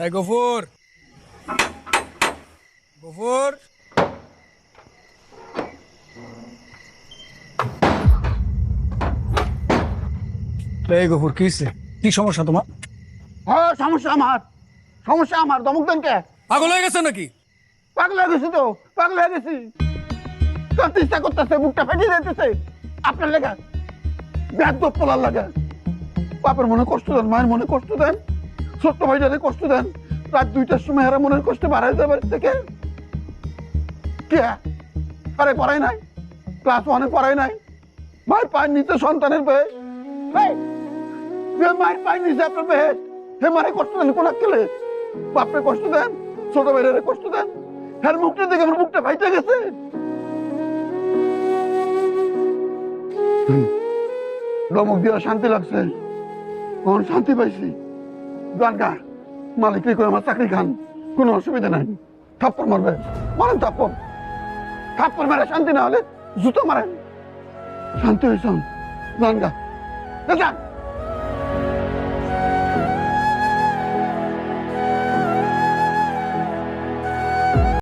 এই গফুর, গফুর। এই গফুর, কি সমস্যা তোমার? হ্যাঁ, সমস্যা আমার দমক দেন কে? পাগল হয়ে গেছে নাকি? পাগল হয়ে গেছি তো, পাগল হয়ে গেছি। কাঁদতে ইচ্ছা করতেছে, বুকটা ফেটে যেতেছে আপনার লেখা, ব্যাধ পোলার লাগা। বাপের মনে কষ্ট দেন, মায়ের মনে কষ্ট দেন, ছোট্ট ভাইটারে কষ্ট দেন। রাত 2টার সময় এরা মনের কষ্ট বাড়াই যাবে থেকে কে? আরে পড়াই নাই, ক্লাস 1-এ পড়াই নাই। মায়ের পায়ের নিচে সন্তানের বেশ, মায়ের পায়ের নিচে আপনার বেশ, হে মারে কষ্ট দেন কোন কেলে? বাপরে কষ্ট দেন, ছোট ভাইটারে কষ্ট দেন। হ্যাঁ, মুখটা দেখে আমার মুখটা ফাইটে গেছে। ধমক দিয়ে শান্তি লাগছে, কোন শান্তি পাইছি। গানগা মালিক করে আমার চাকরি খান, কোনো অসুবিধা নাই। থাপ্পড় মারবে, মারেন থাপ্পড়। থাপ্পড় মারে শান্তি না হলে জুতো মারেন। শান্তি হয়েছেন গানগা, যান।